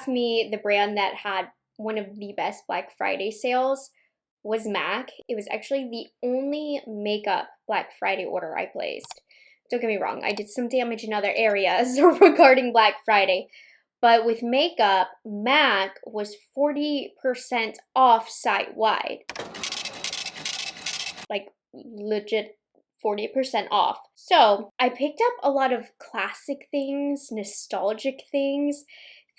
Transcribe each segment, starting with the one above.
asked me the brand that had one of the best Black Friday sales was MAC. It was actually the only makeup Black Friday order I placed. Don't get me wrong, I did some damage in other areas regarding Black Friday. But with makeup, MAC was 40% off site-wide. Like, legit 40% off. So I picked up a lot of classic things, nostalgic things,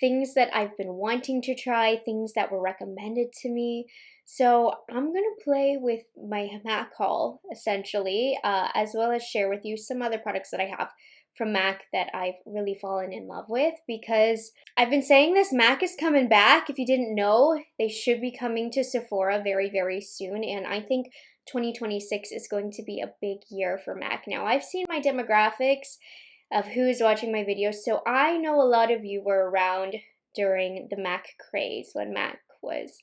things that I've been wanting to try, things that were recommended to me. So I'm gonna play with my MAC haul, essentially, as well as share with you some other products that I have from MAC that I've really fallen in love with, because I've been saying this, MAC is coming back. If you didn't know, they should be coming to Sephora very, very soon, and I think 2026 is going to be a big year for MAC. Now, I've seen my demographics of who's watching my videos, so I know a lot of you were around during the MAC craze when MAC was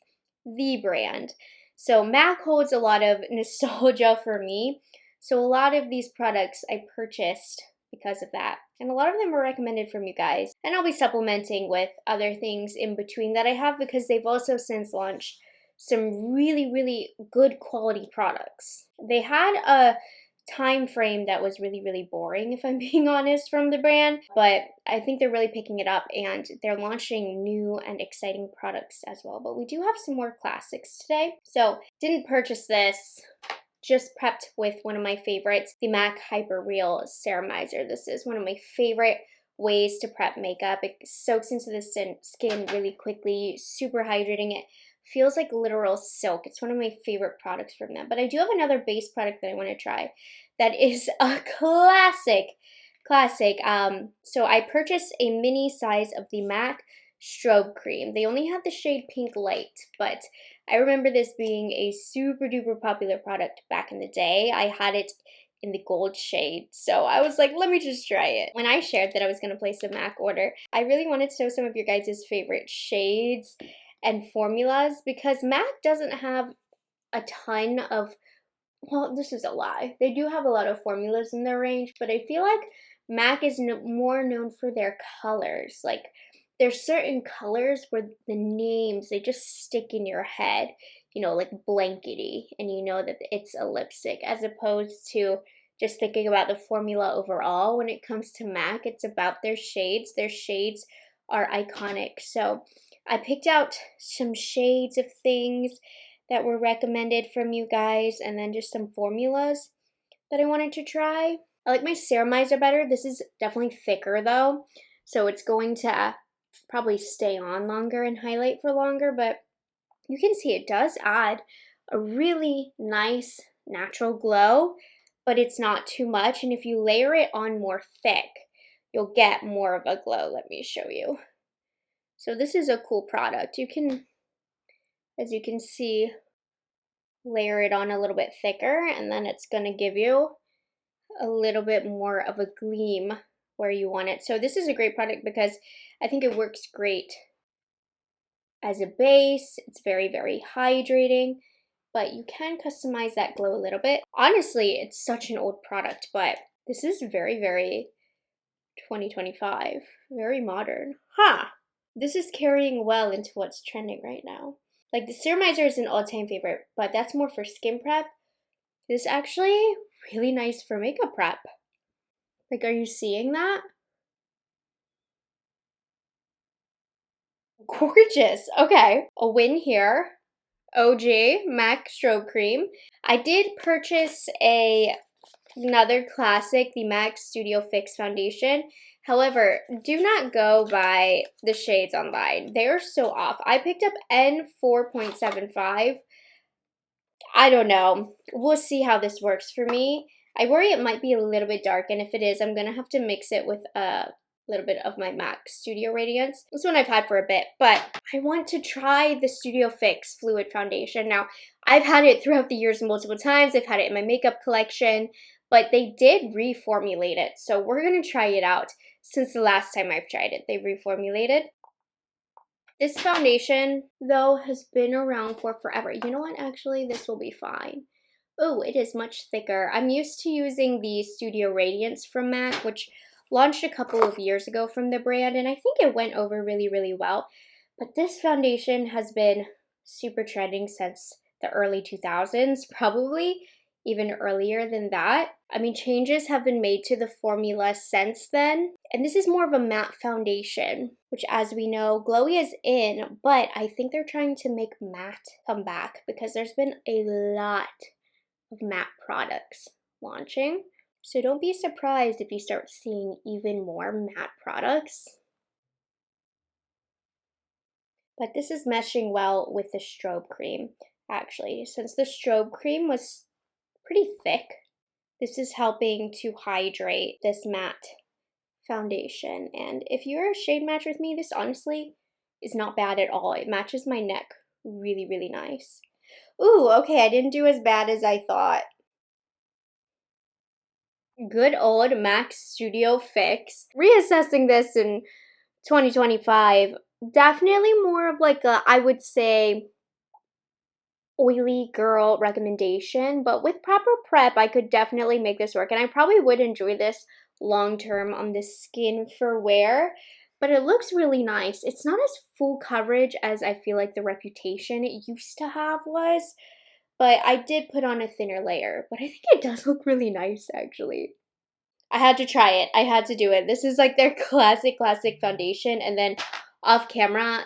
the brand. So MAC holds a lot of nostalgia for me. So a lot of these products I purchased because of that. And a lot of them were recommended from you guys. And I'll be supplementing with other things in between that I have, because they've also since launched some really, really good quality products. They had a time frame that was really, really boring, if I'm being honest, from the brand, but I think they're really picking it up and they're launching new and exciting products as well. But we do have some more classics today. So didn't purchase this, just prepped with one of my favorites, the MAC Hyper Real Ceramizer. This is one of my favorite ways to prep makeup. It soaks into the skin really quickly, super hydrating. It feels like literal silk. It's one of my favorite products from them. But I do have another base product that I want to try that is a classic. So I purchased a mini size of the MAC Strobe Cream. They only have the shade Pink Light, but I remember this being a super duper popular product back in the day. I had it in the gold shade, so I was like, let me just try it. When I shared that I was going to place a MAC order, I really wanted to know some of your guys' favorite shades and formulas, because MAC doesn't have a ton of, well, this is a lie. They do have a lot of formulas in their range, but I feel like MAC is more known for their colors. Like, there's certain colors where the names, they just stick in your head, you know, like blankety, and you know that it's a lipstick, as opposed to just thinking about the formula overall. When it comes to MAC, it's about their shades. Their shades are iconic. So I picked out some shades of things that were recommended from you guys, and then just some formulas that I wanted to try. I like my ceramizer better. This is definitely thicker though, so it's going to probably stay on longer and highlight for longer, but you can see it does add a really nice natural glow, but it's not too much. And if you layer it on more thick, you'll get more of a glow. Let me show you. So this is a cool product. You can, as you can see, layer it on a little bit thicker, and then it's going to give you a little bit more of a gleam where you want it. So this is a great product because I think it works great as a base. It's very, very hydrating, but you can customize that glow a little bit. Honestly, it's such an old product, but this is very, very 2025, very modern. This is carrying well into what's trending right now. Like, the ceramizer is an all-time favorite, but that's more for skin prep. This is actually really nice for makeup prep. Like, are you seeing that? Gorgeous. Okay, a win here. OG MAC Strobe Cream. I did purchase another classic, the MAC Studio Fix Foundation. However, do not go by the shades online. They are so off. I picked up N4.75. I don't know. We'll see how this works for me. I worry it might be a little bit dark, and if it is, I'm going to have to mix it with a little bit of my MAC Studio Radiance. This one I've had for a bit, but I want to try the Studio Fix Fluid Foundation. Now, I've had it throughout the years multiple times. I've had it in my makeup collection, but they did reformulate it. So we're going to try it out since the last time I've tried it. They reformulated. This foundation, though, has been around for forever. You know what? Actually, this will be fine. Oh, it is much thicker. I'm used to using the Studio Radiance from MAC, which launched a couple of years ago from the brand, and I think it went over really, really well. But this foundation has been super trending since the early 2000s, probably even earlier than that. I mean, changes have been made to the formula since then. And this is more of a matte foundation, which as we know, glowy is in, but I think they're trying to make matte come back because there's been a lot of matte products launching. So don't be surprised if you start seeing even more matte products. But this is meshing well with the strobe cream, actually. Since the strobe cream was pretty thick, this is helping to hydrate this matte foundation. And if you're a shade match with me, this honestly is not bad at all. It matches my neck really, really nice. Ooh, okay, I didn't do as bad as I thought. Good old MAC Studio Fix. Reassessing this in 2025, definitely more of like a, I would say, oily girl recommendation, but with proper prep, I could definitely make this work, and I probably would enjoy this long term on the skin for wear, but it looks really nice. It's not as full coverage as I feel like the reputation it used to have was, but I did put on a thinner layer, but I think it does look really nice actually. I had to try it. I had to do it. This is like their classic foundation. And then off camera,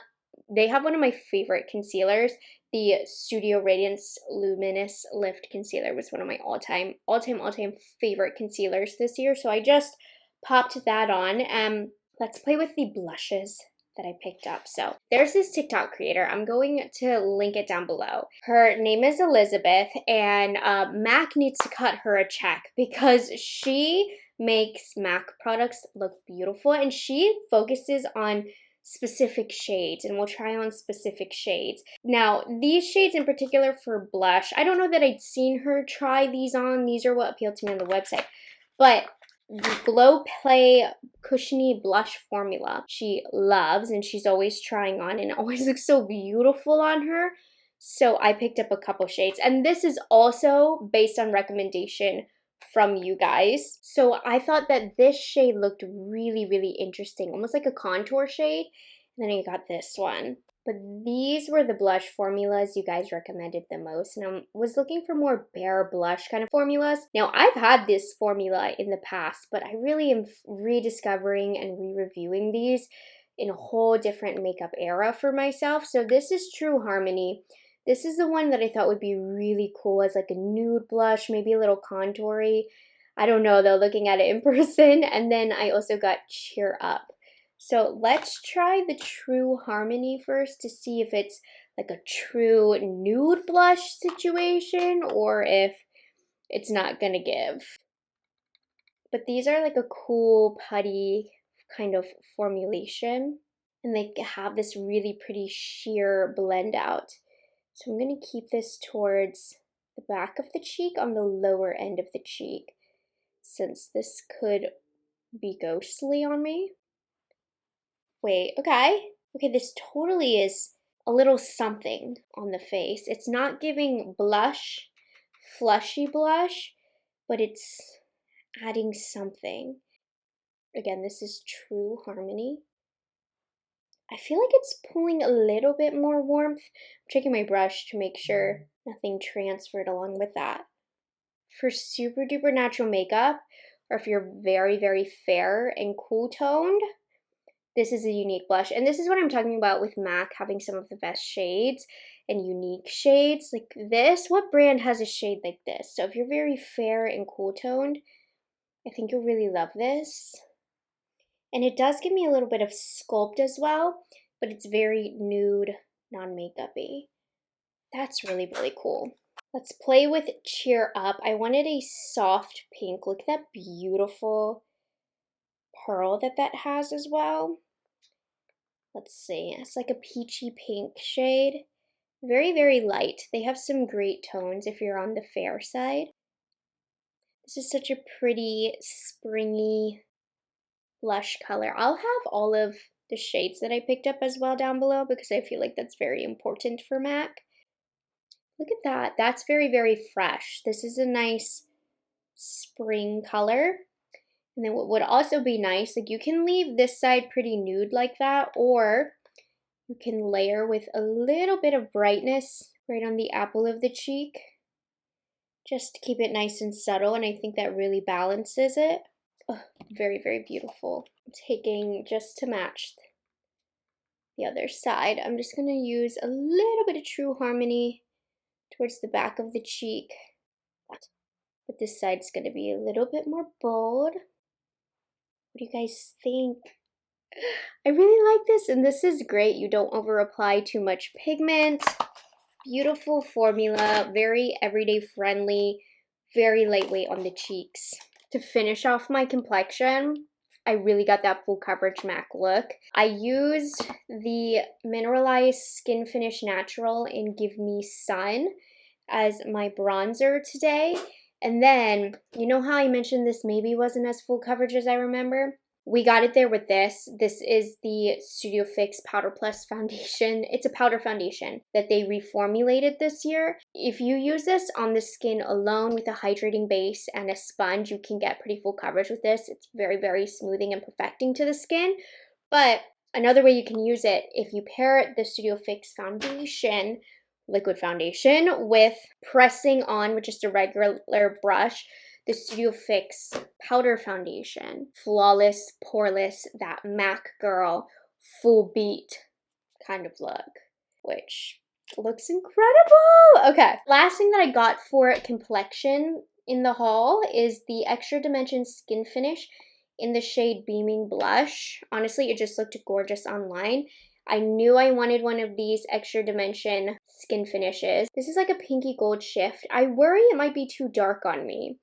they have one of my favorite concealers. The Studio Radiance Luminous Lift Concealer was one of my all-time favorite concealers this year. So I just popped that on. Let's play with the blushes that I picked up. So there's this TikTok creator. I'm going to link it down below. Her name is Elizabeth, and MAC needs to cut her a check because she makes MAC products look beautiful, and she focuses on specific shades and will try on specific shades. Now, these shades in particular for blush, I don't know that I'd seen her try these on. These are what appealed to me on the website. But the Glow Play Cushiony Blush Formula she loves, and she's always trying on, and it always looks so beautiful on her. So I picked up a couple shades, and this is also based on recommendation from you guys. So I thought that this shade looked really, really interesting, almost like a contour shade. And then I got this one. But these were the blush formulas you guys recommended the most, and I was looking for more bare blush kind of formulas. Now, I've had this formula in the past, but I really am rediscovering and re-reviewing these in a whole different makeup era for myself. So this is True Harmony. This is the one that I thought would be really cool as like a nude blush, maybe a little contoury. I don't know though, looking at it in person. And then I also got Cheer Up. So let's try the True Harmony first to see if it's like a true nude blush situation or if it's not gonna give. But these are like a cool putty kind of formulation, and they have this really pretty sheer blend out. So I'm gonna keep this towards the back of the cheek on the lower end of the cheek, since this could be ghostly on me. Wait, okay. Okay, this totally is a little something on the face. It's not giving blush, flushy blush, but it's adding something. Again, this is True Harmony. I feel like it's pulling a little bit more warmth. I'm checking my brush to make sure nothing transferred along with that. For super duper natural makeup, or if you're very, very fair and cool toned, this is a unique blush. And this is what I'm talking about with MAC having some of the best shades and unique shades. Like this, what brand has a shade like this? So if you're very fair and cool toned, I think you'll really love this. And it does give me a little bit of sculpt as well, but it's very nude, non-makeup-y. That's really, really cool. Let's play with Cheer Up. I wanted a soft pink. Look at that beautiful pearl that has as well. Let's see, it's like a peachy pink shade. Very, very light. They have some great tones if you're on the fair side. This is such a pretty, springy blush color. I'll have all of the shades that I picked up as well down below because I feel like that's very important for MAC. Look at that. That's very, very fresh. This is a nice spring color. And then what would also be nice, like you can leave this side pretty nude like that, or You can layer with a little bit of brightness right on the apple of the cheek, just to keep it nice and subtle, and I think that really balances it. Oh, very, very beautiful. Taking just to match the other side, I'm just going to use a little bit of True Harmony towards the back of the cheek. But this side's going to be a little bit more bold. What do you guys think? I really like this, and this is great. You don't over apply too much pigment. Beautiful formula, very everyday friendly, very lightweight on the cheeks. To finish off my complexion, I really got that full coverage MAC look. I used the Mineralized Skin Finish Natural in Give Me Sun as my bronzer today. And then, you know how I mentioned this maybe wasn't as full coverage as I remember? We got it there with this. This is the Studio Fix Powder Plus foundation. It's a powder foundation that they reformulated this year. If you use this on the skin alone with a hydrating base and a sponge, you can get pretty full coverage with this. It's very, very smoothing and perfecting to the skin. But another way you can use it, if you pair the Studio Fix foundation, liquid foundation, with pressing on with just a regular brush, the Studio Fix powder foundation. Flawless, poreless, that MAC girl, full beat kind of look, which looks incredible. Okay, last thing that I got for complexion in the haul is the Extra Dimension Skin Finish in the shade Beaming Blush. Honestly, it just looked gorgeous online. I knew I wanted one of these Extra Dimension skin finishes. This is like a pinky gold shift. I worry it might be too dark on me.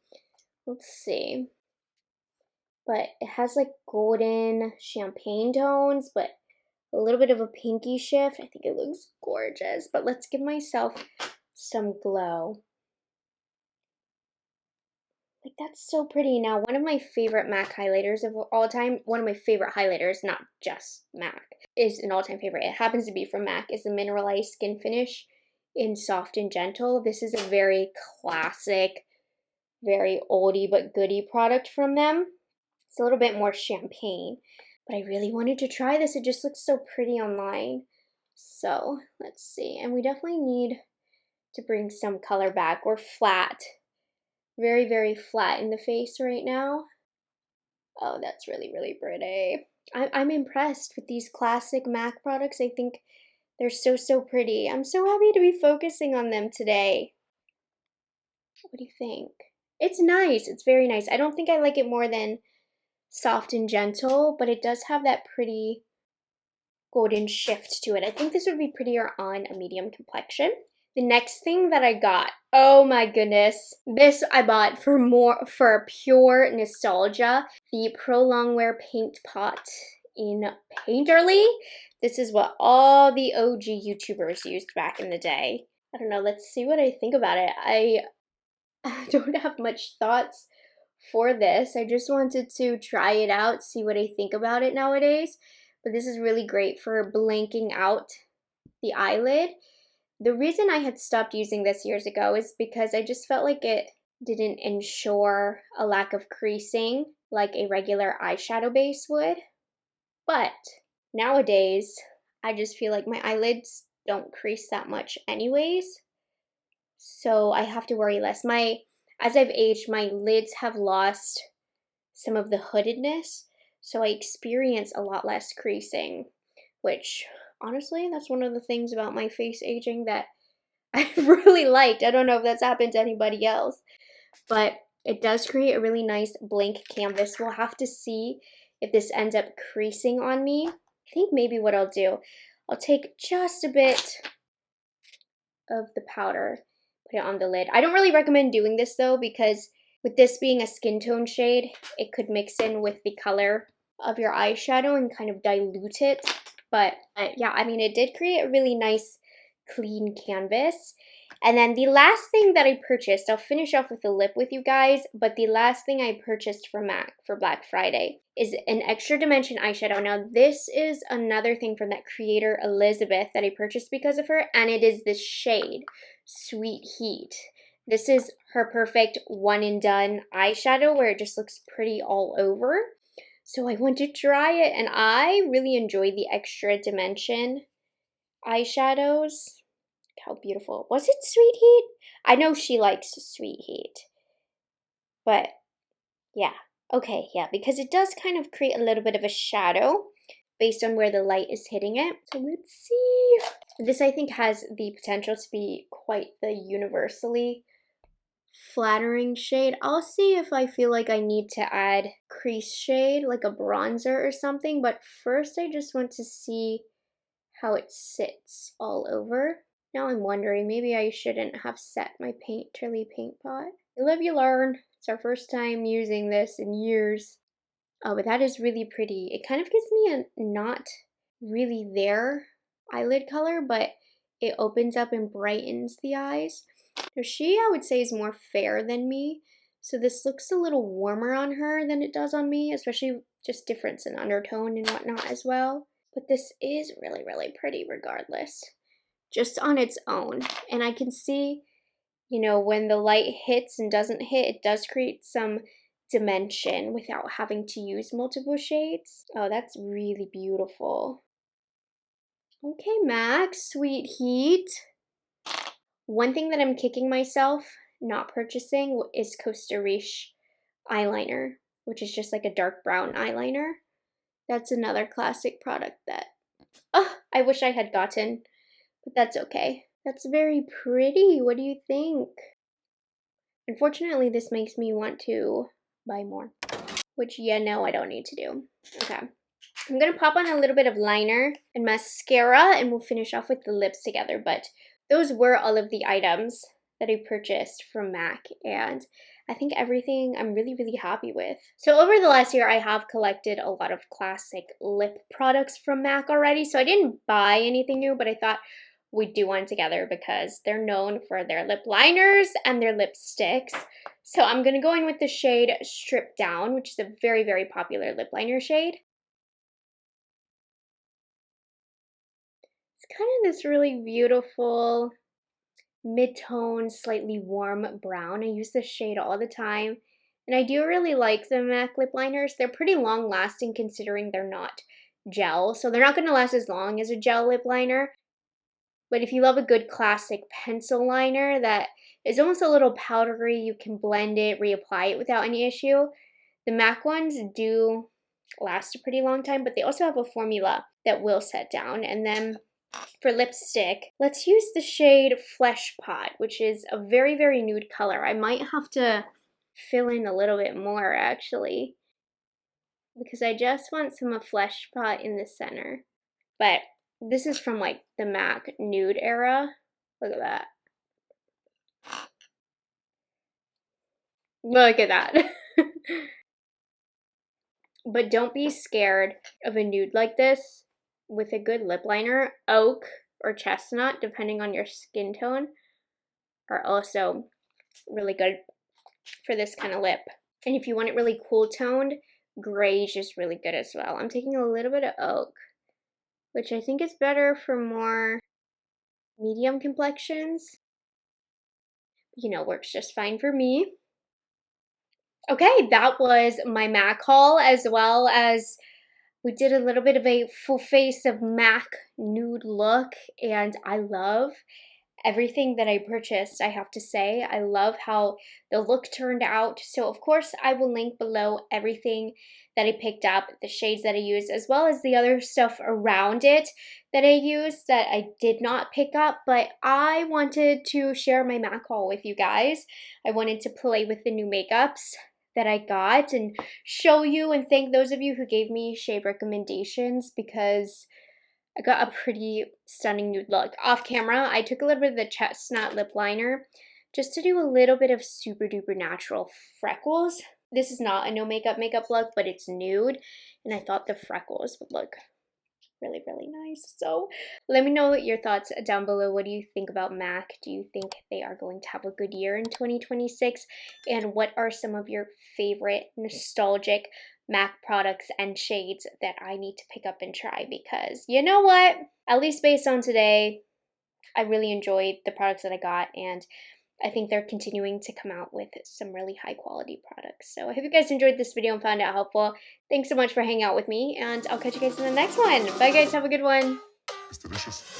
Let's see. But it has like golden champagne tones, but a little bit of a pinky shift. I think it looks gorgeous. But let's give myself some glow. Like, that's so pretty. Now, one of my favorite MAC highlighters of all time, one of my favorite highlighters, not just MAC, is an all-time favorite. It happens to be from MAC, is the Mineralized Skin Finish in Soft and Gentle. This is a very classic, very oldie but goodie product from them. It's a little bit more champagne, but I really wanted to try this. It just looks so pretty online. So let's see. And we definitely need to bring some color back. We're flat, very, very flat in the face right now. Oh, that's really, really pretty. I'm impressed with these classic MAC products. I think they're so, so pretty. I'm so happy to be focusing on them today. What do you think? It's nice. It's very nice. I don't think I like it more than Soft and Gentle, but it does have that pretty golden shift to it. I think this would be prettier on a medium complexion. The next thing that I got, oh my goodness, this I bought for pure nostalgia, the Pro Longwear Paint Pot in Painterly. This is what all the OG YouTubers used back in the day. I don't know, let's see what I think about it. I don't have much thoughts for this. I just wanted to try it out, see what I think about it nowadays. But this is really great for blanking out the eyelid. The reason I had stopped using this years ago is because I just felt like it didn't ensure a lack of creasing like a regular eyeshadow base would. But nowadays, I just feel like my eyelids don't crease that much anyways. So I have to worry less. As I've aged, my lids have lost some of the hoodedness, so I experience a lot less creasing, which honestly, that's one of the things about my face aging that I've really liked. I don't know if that's happened to anybody else, but it does create a really nice blank canvas. We'll have to see if this ends up creasing on me. I think maybe what I'll do, I'll take just a bit of the powder, put it on the lid. I don't really recommend doing this though, because with this being a skin tone shade, it could mix in with the color of your eyeshadow and kind of dilute it. But yeah, I mean, it did create a really nice clean canvas. And then the last thing that I purchased, I'll finish off with the lip with you guys, but the last thing I purchased from MAC for Black Friday is an Extra Dimension eyeshadow. Now, this is another thing from that creator, Elizabeth, that I purchased because of her, and it is this shade, Sweet Heat. This is her perfect one and done eyeshadow where it just looks pretty all over. So I want to try it, and I really enjoyed the Extra Dimension eyeshadows. How beautiful. Was it Sweet Heat? I know she likes Sweet Heat. But yeah. Okay, yeah, because it does kind of create a little bit of a shadow based on where the light is hitting it. So let's see. This, I think, has the potential to be quite the universally flattering shade. I'll see if I feel like I need to add crease shade, like a bronzer or something. But first, I just want to see how it sits all over. Now I'm wondering, maybe I shouldn't have set my Painterly paint pot. You live, you learn. It's our first time using this in years. Oh, but that is really pretty. It kind of gives me a not really there eyelid color, but it opens up and brightens the eyes. Now she, I would say, is more fair than me. So this looks a little warmer on her than it does on me, especially just difference in undertone and whatnot as well. But this is really, really pretty regardless, just on its own. And I can see, you know, when the light hits and doesn't hit, it does create some dimension without having to use multiple shades. Oh, that's really beautiful. Okay, Max, Sweet Heat. One thing that I'm kicking myself not purchasing is Costa Rica eyeliner, which is just like a dark brown eyeliner. That's another classic product that I wish I had gotten, but that's okay. That's very pretty. What do you think? Unfortunately, this makes me want to buy more, which, yeah, no, I don't need to do. Okay. I'm going to pop on a little bit of liner and mascara, and we'll finish off with the lips together. But those were all of the items that I purchased from MAC, and I think everything I'm really, really happy with. So over the last year, I have collected a lot of classic lip products from MAC already. So I didn't buy anything new, but I thought we'd do one together because they're known for their lip liners and their lipsticks. So I'm going to go in with the shade Strip Down, which is a very, very popular lip liner shade. It's kind of this really beautiful mid-tone, slightly warm brown. I use this shade all the time. And I do really like the MAC lip liners. They're pretty long lasting considering they're not gel. So they're not going to last as long as a gel lip liner. But if you love a good classic pencil liner that is almost a little powdery, you can blend it, reapply it without any issue. The MAC ones do last a pretty long time, but they also have a formula that will set down. And then for lipstick, let's use the shade Flesh Pot, which is a very, very nude color. I might have to fill in a little bit more, actually, because I just want some of Flesh Pot in the center. But this is from, like, the MAC nude era. Look at that. Look at that. But don't be scared of a nude like this. With a good lip liner, oak or chestnut, depending on your skin tone, are also really good for this kind of lip. And if you want it really cool toned, gray is just really good as well. I'm taking a little bit of oak, which I think is better for more medium complexions. You know, works just fine for me. Okay, that was my MAC haul, as well as we did a little bit of a full face of MAC nude look, and I love everything that I purchased, I have to say. I love how the look turned out. So of course I will link below everything that I picked up, the shades that I used, as well as the other stuff around it that I used that I did not pick up, but I wanted to share my MAC haul with you guys. I wanted to play with the new makeups that I got and show you and thank those of you who gave me shade recommendations, because I got a pretty stunning nude look. Off camera, I took a little bit of the chestnut lip liner just to do a little bit of super duper natural freckles. This is not a no makeup look, but it's nude, and I thought the freckles would look really, really nice. So let me know your thoughts down below. What do you think about MAC? Do you think they are going to have a good year in 2026? And what are some of your favorite nostalgic MAC products and shades that I need to pick up and try? Because you know what? At least based on today, I really enjoyed the products that I got, and I think they're continuing to come out with some really high quality products. So I hope you guys enjoyed this video and found it helpful. Thanks so much for hanging out with me, and I'll catch you guys in the next one. Bye guys, have a good one. It's delicious.